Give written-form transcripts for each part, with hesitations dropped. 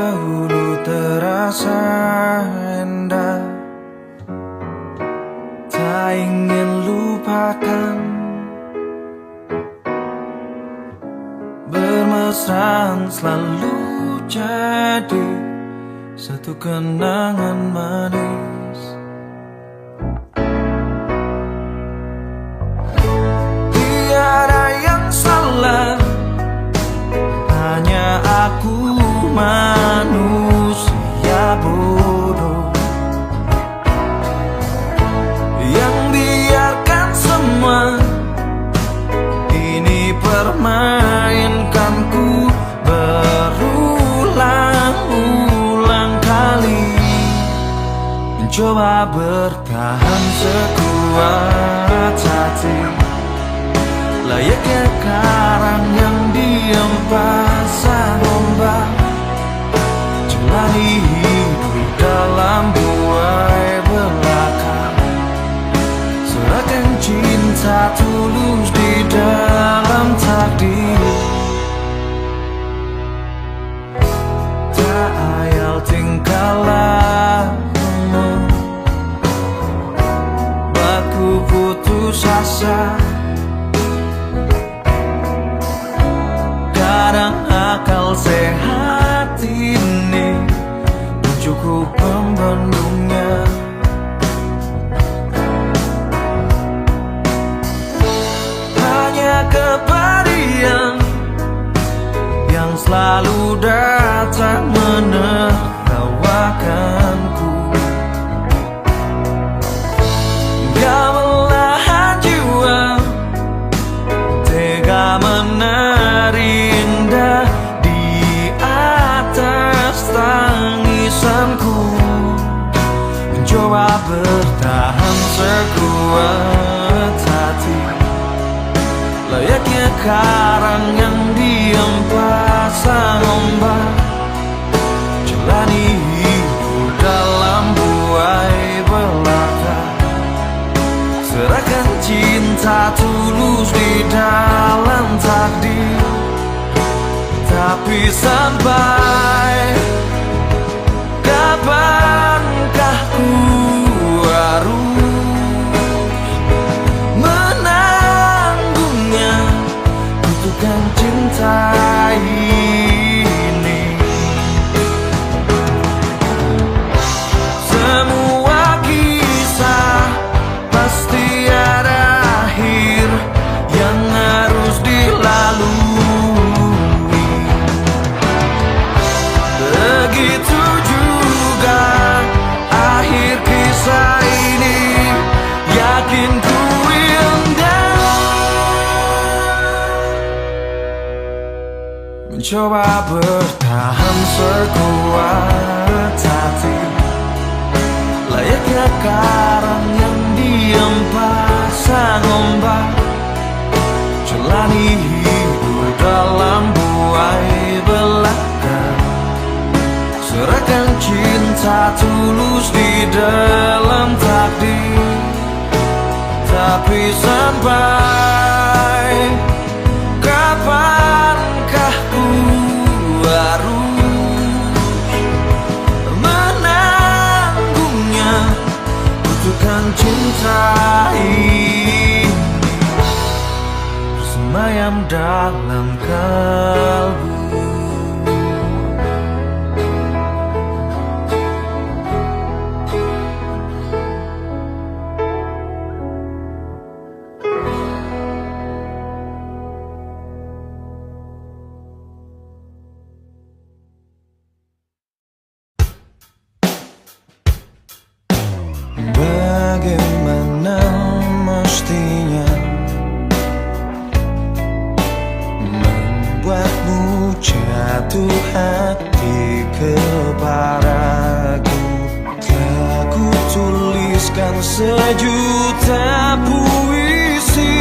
dahulu terasa indah, tak ingin lupakan. Bermesraan selalu jadi satu kenangan manis. Tiada yang salah, hanya aku manusia bodoh yang biarkan semua ini permainkanku berulang-ulang kali, mencoba bertahan sekuat hati, layaknya karang yang diam pasang ombak, jalani hidup dalam buai belaka, serahkan cinta tulus di dalam takdir. Tak ayal tingkah lakumu, buatku putus asa. Kadang akal sehat ini cukup membendungnya. Hanya kepedihan yang selalu datang menertawakanku, belahan jiwa tega menari indah di atas tangisanku, mencoba bertahan sekuat hati, layaknya karang yang diam pasang ombak, jalani hidup dalam buai belaka, serahkan cinta tulus di dalam takdir. Tapi sampai kapankah ku harus menanggungnya, butuhkan cinta ini. Semua kisah pasti ada akhir yang harus dilalui. Begitu juga akhir kisah ini, yakin ku indah. Mencoba bertahan sekuat hati, layaknya karang yang diam pasang ombak, jalani hidup dalam buai belaka, serahkan cinta tulus di dalam takdir. Tapi sampai kapankah ku harus menanggungnya, butuhkan cinta ini bersemayam dalam kalbu. Bagaimana mestinya membuatmu jatuh hati kepadaku? Telah ku tuliskan sejuta puisi,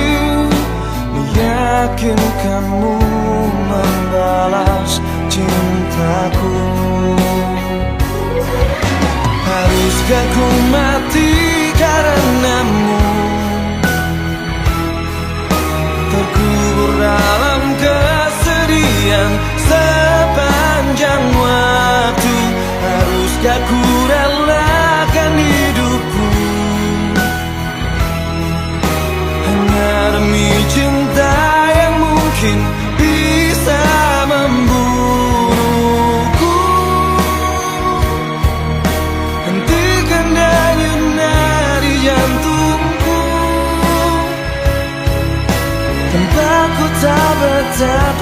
meyakinkanmu membalas cintaku. Haruskah ku mati karenamu, terkubur dalam kesedihan sepanjang waktu?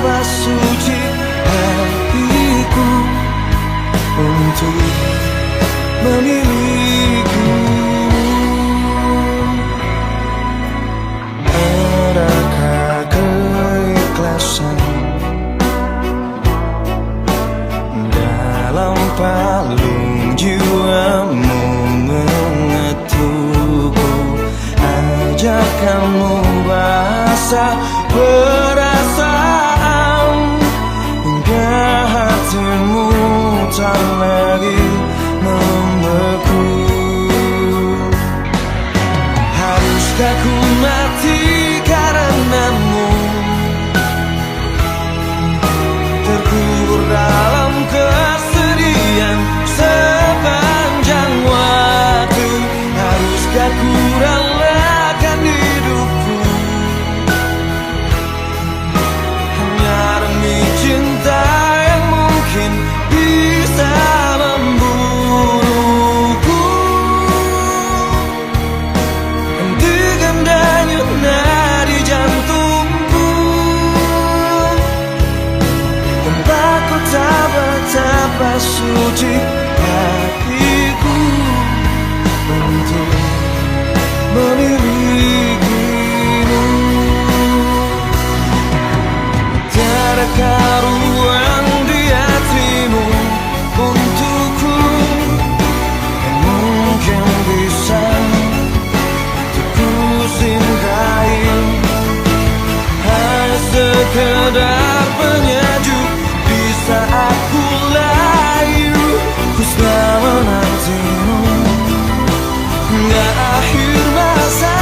betapa suci hatiku untuk memilikimu. Adakah keikhlasan dalam palung jiwamu mengetukku? Ajak kamu basah perasaan hingga hatimu tak lagi membeku. Haruskah ku mati karenamu, terkubur dalam kesedihan sepanjang waktu? Haruskah ku relakan hidupku hanya demi cinta yang mungkin bisa membunuhku? Hentikan denyut nadi jantungku, tanpaku tak betapa suci hatiku untuk memilikimu. Tiadakah ruang di hatimu untukku yang mungkin bisa untuk ku singgahi? Hanya sekedar penyejuk di saat ku layu, ku selalu menantimu hingga akhir masa.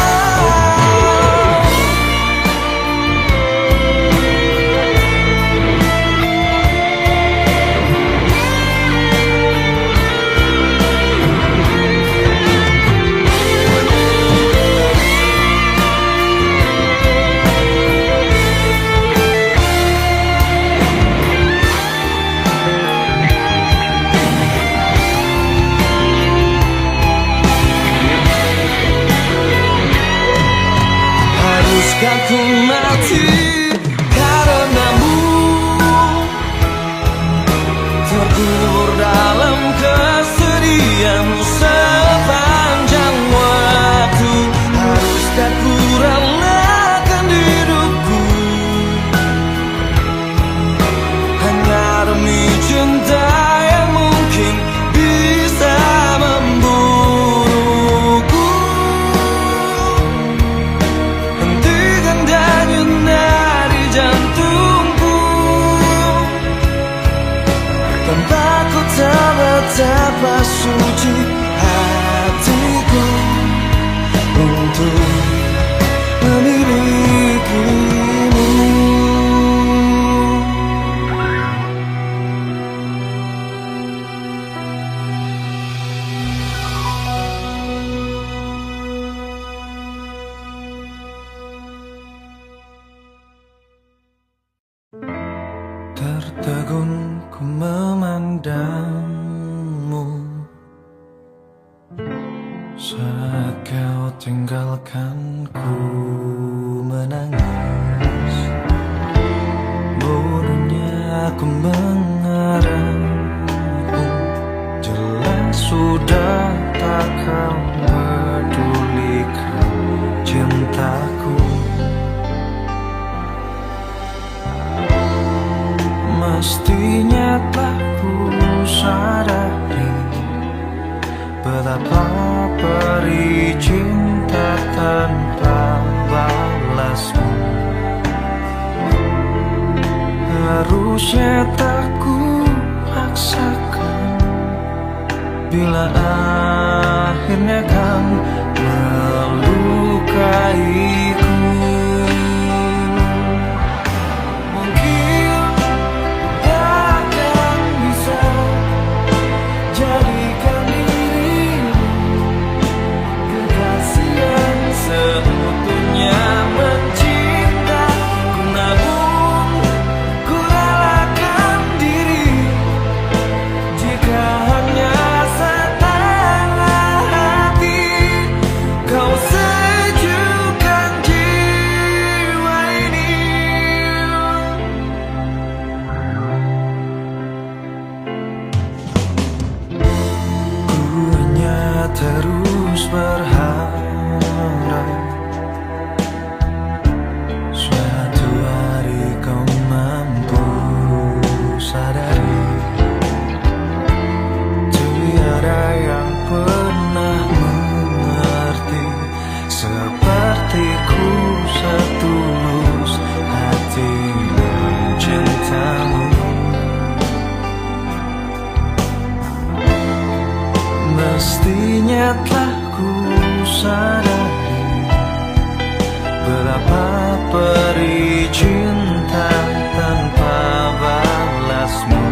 Haruskah ku mati karenamu, terkubur dalam kesedihan sepanjang waktu? Haruskah ku relakan hidupku hanya demi cinta yang mungkin bisa membunuhku? Hentikan denyut nadi jantungku, tanpaku tak betapa suci hatiku untuk memilikimu. Tertegun ku memandangmu saat kau tinggalkan ku menangis. Bodohnya aku mengharapmu, jelas sudah tak kau pedulikan cintaku. Mestinya telah ku sadari betapa perih cinta tanpa balasmu. Harusnya tak ku paksakan bila akhirnya kan melukaiku. Kau sejukan Kini telah ku sadari berapa perih cinta tanpa balasmu.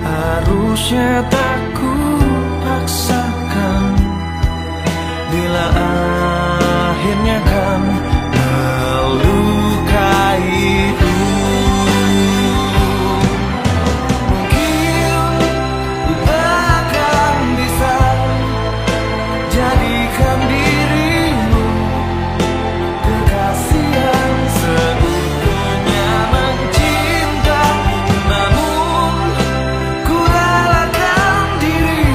Harusnya tak ku paksakan bila akhirnya kan melukaiku. Mungkin ku takkan bisa jadikan dirimu kekasih yang seutuhnya mencinta, namun ku relakan diri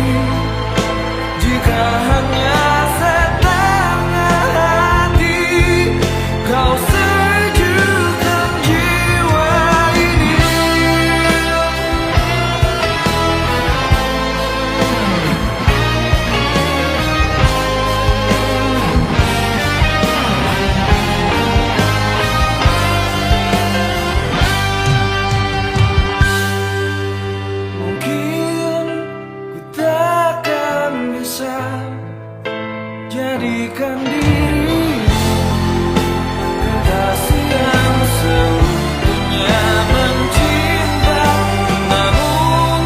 jika hanya setengah hati. Kau sejukkan jiwa ini. Mungkin ku takkan bisa jadikan diri kekasih yang seutuhnya mencinta, namun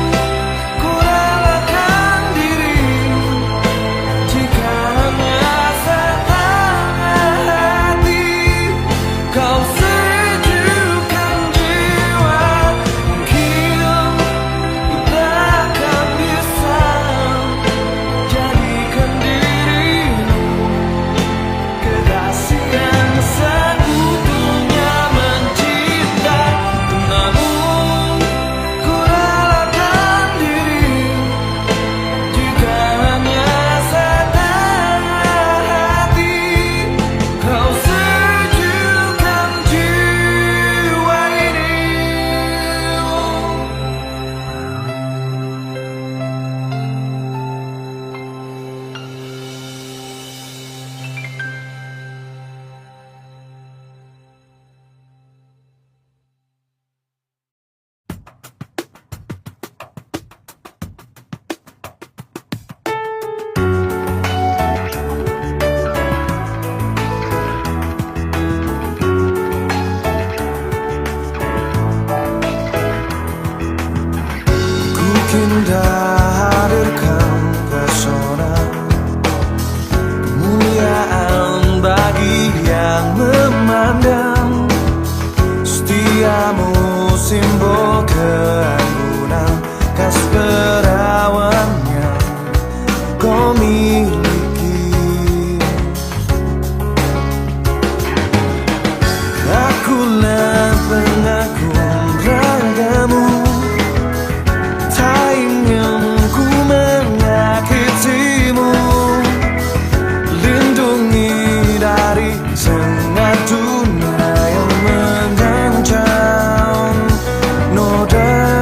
ku relakan diri jika hanya setengah hati. Kau sejukkan jiwa. Mungkin ku takkan bisa jadikan dirimu kekasih yang seutuhnya mencinta, namun ku relakan diri jika hanya setengah hati. Kau sejukkan jiwa ini. Ku indah hadirkan pesona kemuliaan bagi yang memandang. Setiamu simbol keanggunan, khas perawan yang kau miliki. Akulah pengagum ragamu, tak ingin ku menyakitimu. Lindungi dari sengat dunia yang mengancam noda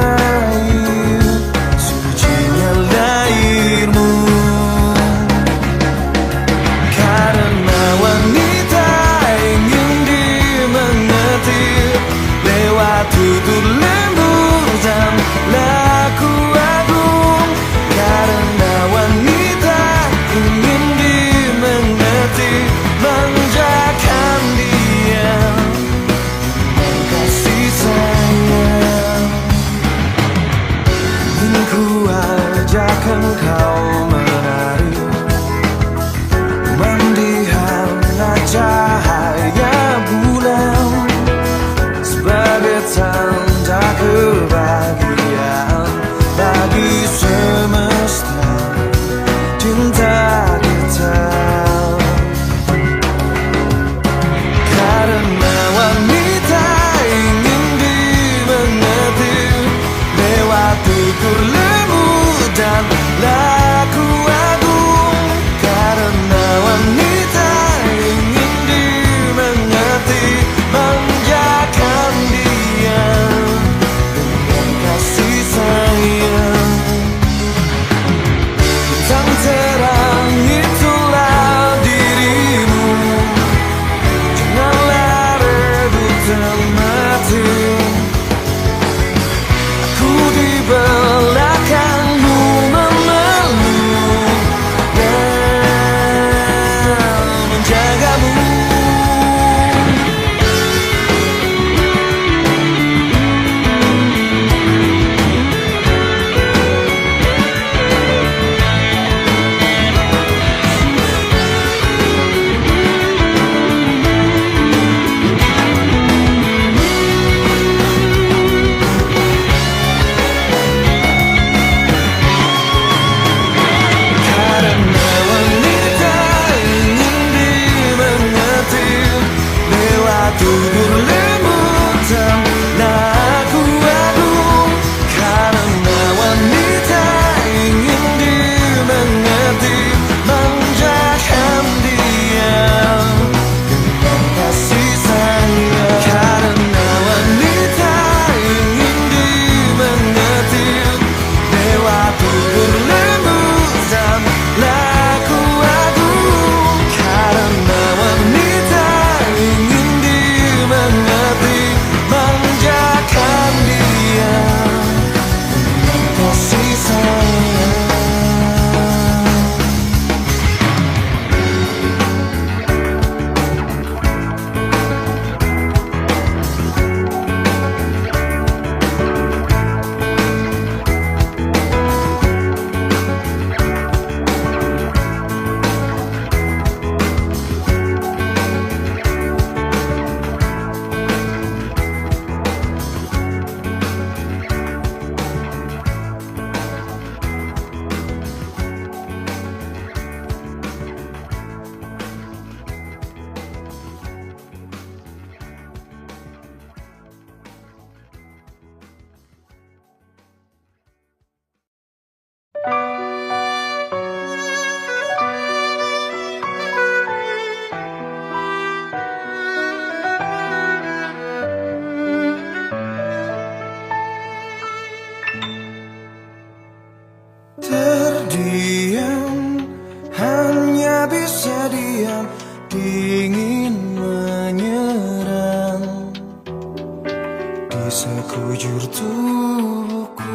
sekujur tubuhku.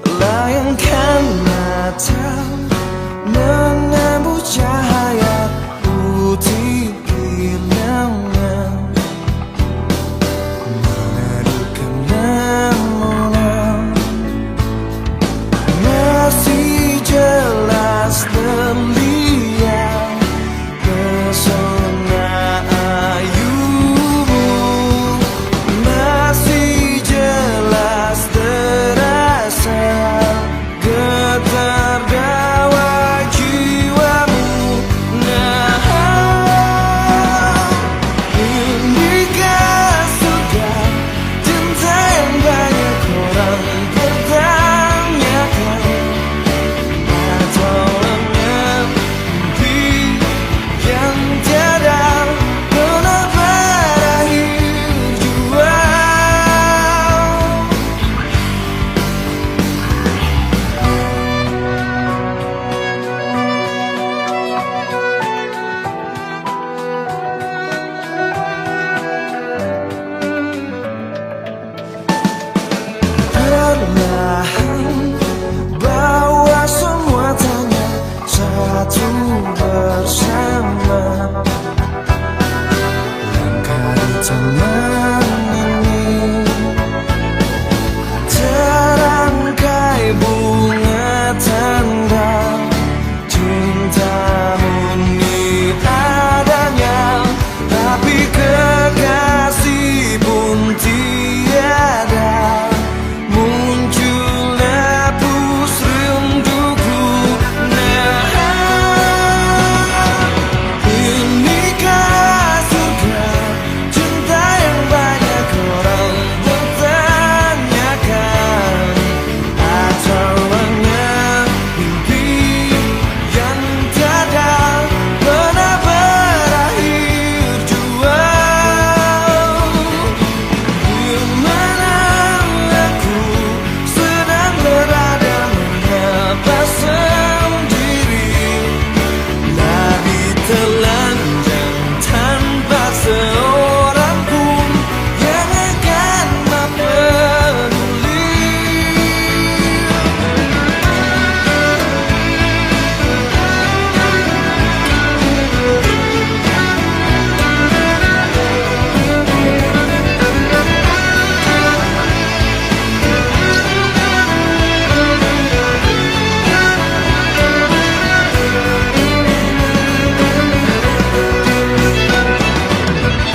Layangkan mata mengambil cahaya putih hilangnya, mengadukan namunnya masih jelas terlihat pesona ayumu, masih jelas terasa getar dawa jiwamu. Nah, inikah sudah cinta yang banyak orang pertanyakan, atau hanya mimpi yang tiada pernah berakhir jua? Perlahan bawa semua tanya satu bersama, langkah di taman ini terangkai bunga tanda cinta murni adanya, tapi kekasih pun tiada. Muncul hapus rinduku. Nah, inikah sudah cinta yang banyak orang bertanyakan, atau hanya mimpi yang tiada pernah berakhir jua? Dimana aku sedang berada mengapa sendiri, lagi telanjang tanpa seorang pun yang akan peduli.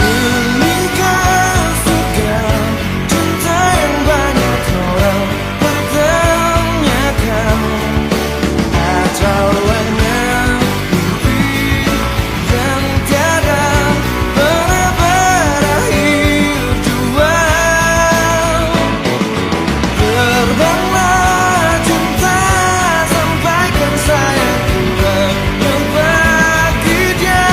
Inikah sudah cinta yang banyak orang pertanyakan, atau hanya mimpi yang tiada pernah berakhir jua? Terbanglah cinta, sampaikan sayangku hanya bagi dia.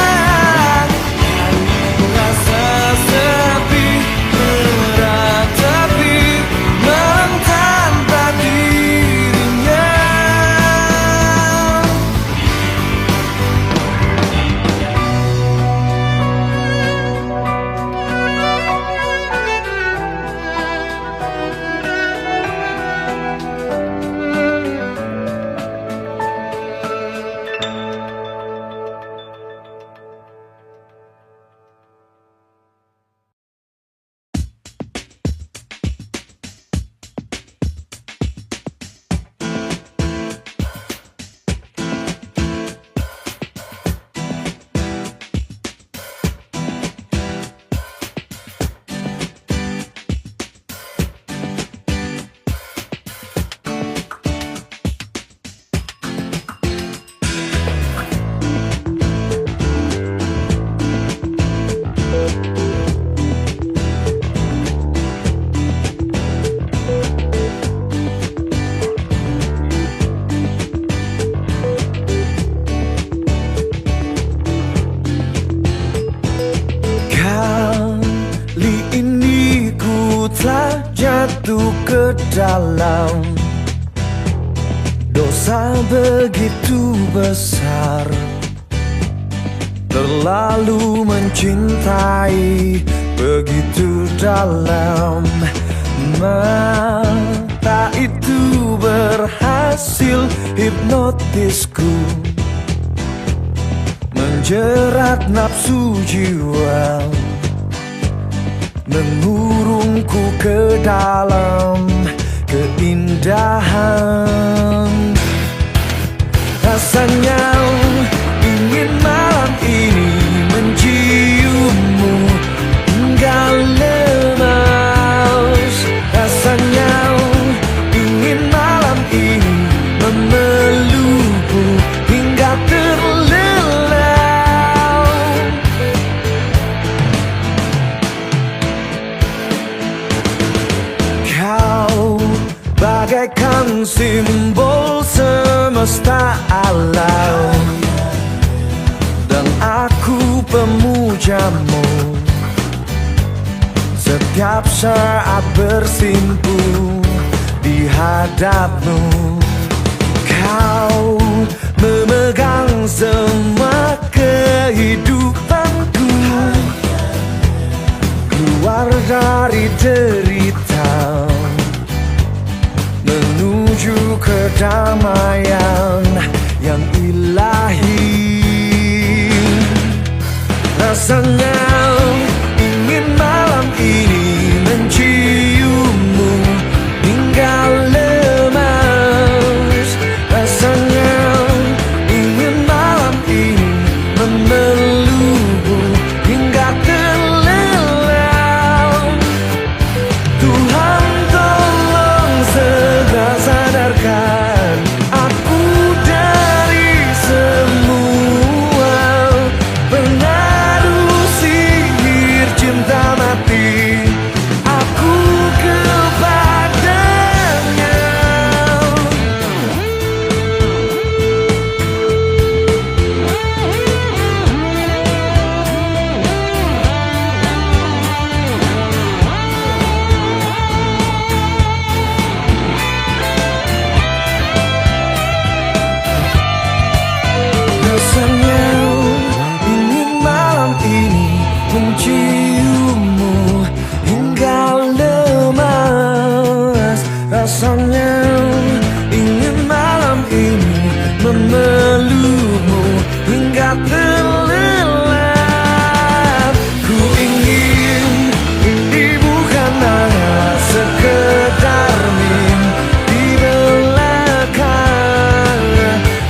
Rasa sepi meratapi malam tanpa dirinya. Kali ini ku telah jatuh ke dalam dosa begitu besar, terlalu mencintai begitu dalam. Mata itu berhasil hipnotisku, menjerat nafsu jiwa, mengurungku ke dalam keindahan. Rasanya ingin malam ini menciummu hingga lemas. Rasanya ingin malam ini memelukmu hingga terlelap. Kau bagaikan simbol semesta alam, dan aku pemujamu. Setiap saat bersimpu di hadapmu, kau memegang semua kehidupanku, keluar dari derita menuju kedamaian yang ilahi. Rasanya ingin malam ini menciummu hingga lemas. Rasanya ingin malam ini memelukmu hingga terlelap. Tuhan tolong segera sadarkan aku dari semua pengaruh sihir cinta mati aku kepadanya. Rasanya ingin malam ini menciummu hingga lemas. Rasanya ingin malam ini memelukmu hingga terlelap. Ku ingin ini bukan hanya sekedar mimpi belaka.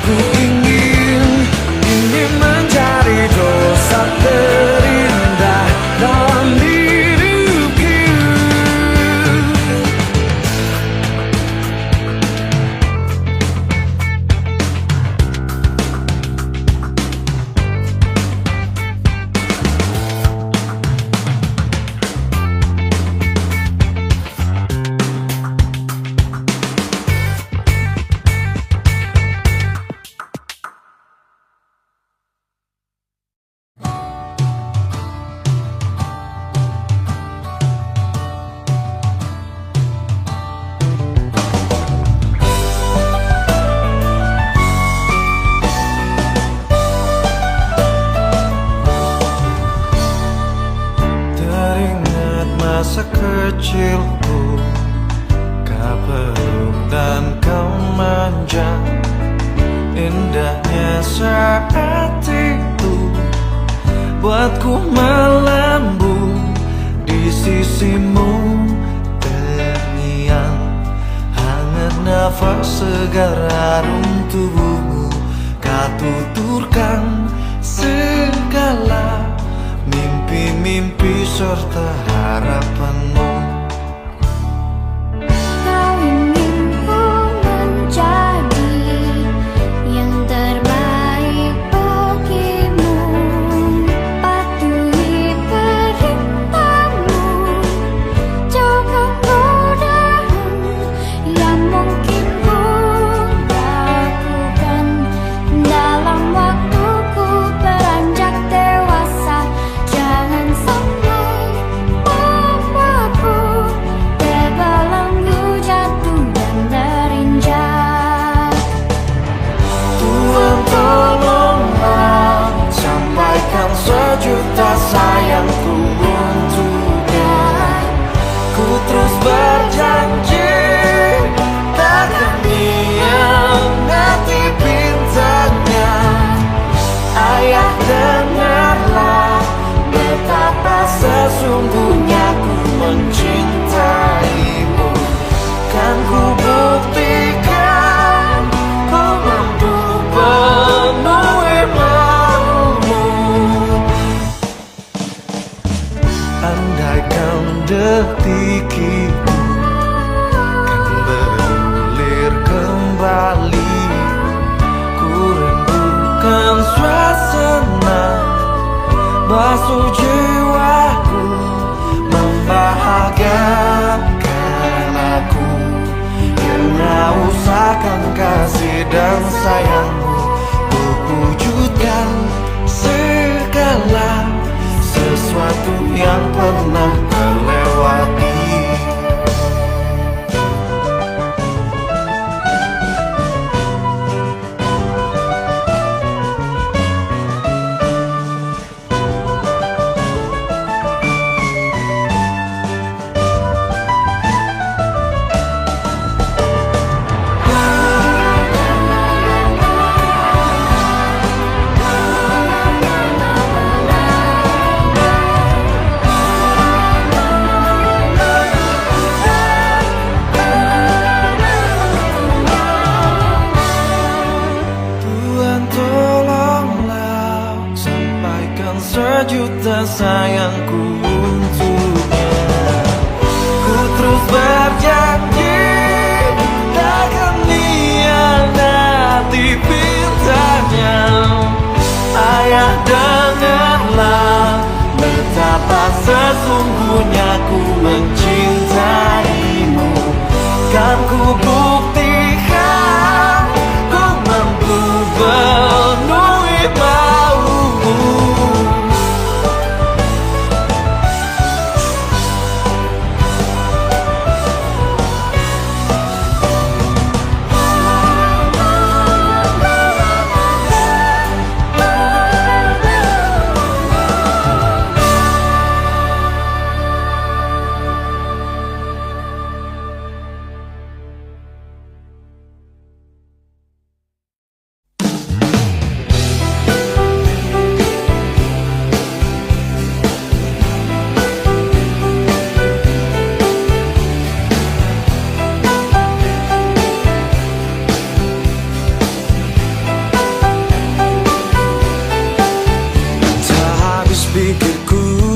Ku ingin ini menjadi dosa terindah dalam hidupku. Teringat masa kecilku, kau peluk dan kau manja. Indahnya saat itu buatku melambung di sisimu. Terngiang hangat nafas segar harum tubuhmu, kau tuturkan segala mimpi-mimpi serta harapanmu. Kau ingin ku menjadi yang terbaik bagimu, patuhi perintahmu, jauhkan godaan yang mungkin ku lakukan dalam waktuku beranjak dewasa. Jangan sampai membuatku dan sayangmu untuk wujudkan segala sesuatu yang pernah terlewati. Sejuta sayangku untuknya. Ku terus berjanji takkan hianati pintanya. Ayah, dengarlah betapa sesungguhnya ku mencintaimu. Kan ku buktikan ku mampu penuhi maumu.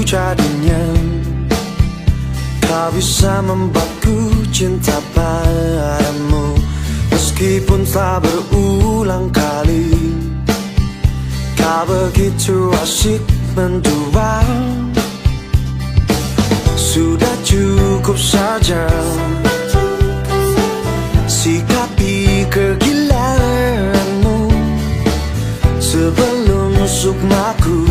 Jadinya kau bisa membuatku cinta padamu, meskipun telah berulang kali kau begitu asyik mendua. Sudah cukup saja sikapi kegilaanmu sebelum sukmaku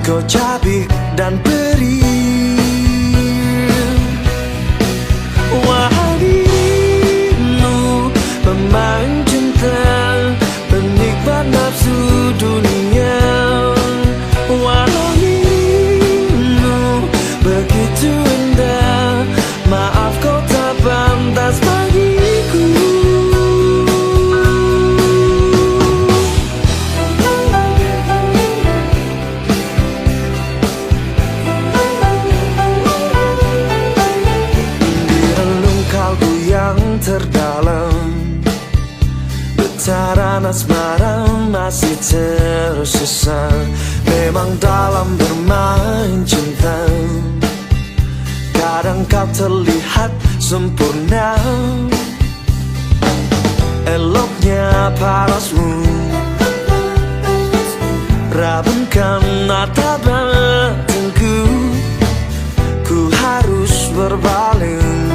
kau cabik dan perih. Wahai dirimu, pemain cinta, penikmat nafsu dunia. Walau dirimu begitu indah, maaf kau tak pantas bagiku. Terdalam getaran asmara masih tersisa. Memang dalam bermain cinta kadang kau terlihat sempurna. Eloknya parasmu rabunkan mata batinku. Ku harus berpaling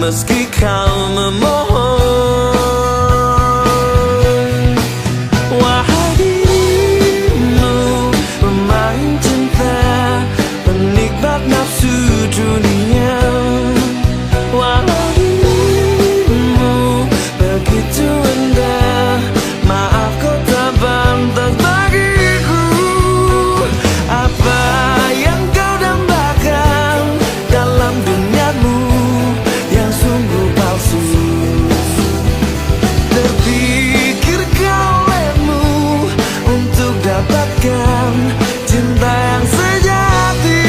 meski kau memohon. Wahai dirimu, pemain cinta, penikmat nafsu dunia. Walau dirimu begitu indah, maaf kau tak pantas bagiku. Apa yang kau dambakan dalam duniamu yang sungguh palsu? Terpikirkah olehmu untuk dapatkan cinta yang sejati?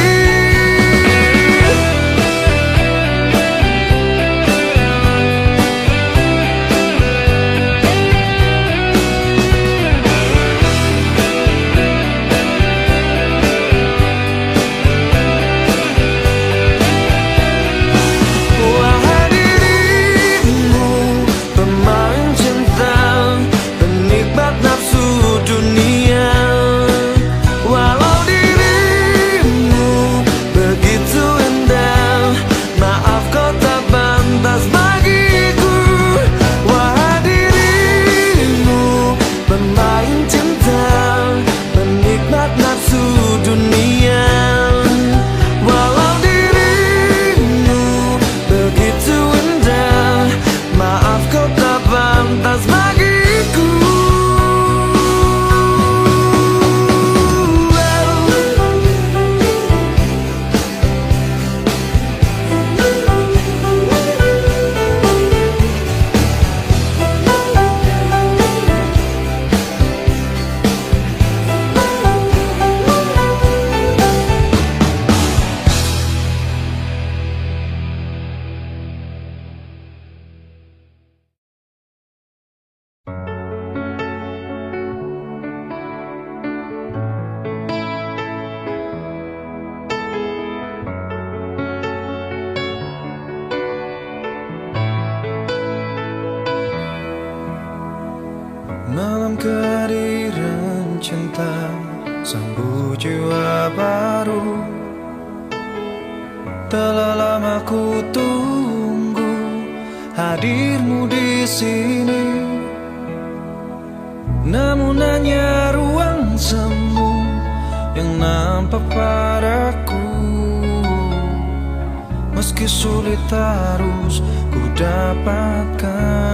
sambut jiwa baru. Telah lama ku tunggu hadirmu di sini, namun hanya ruang semu yang nampak padaku. Meski sulit harus ku dapatkan.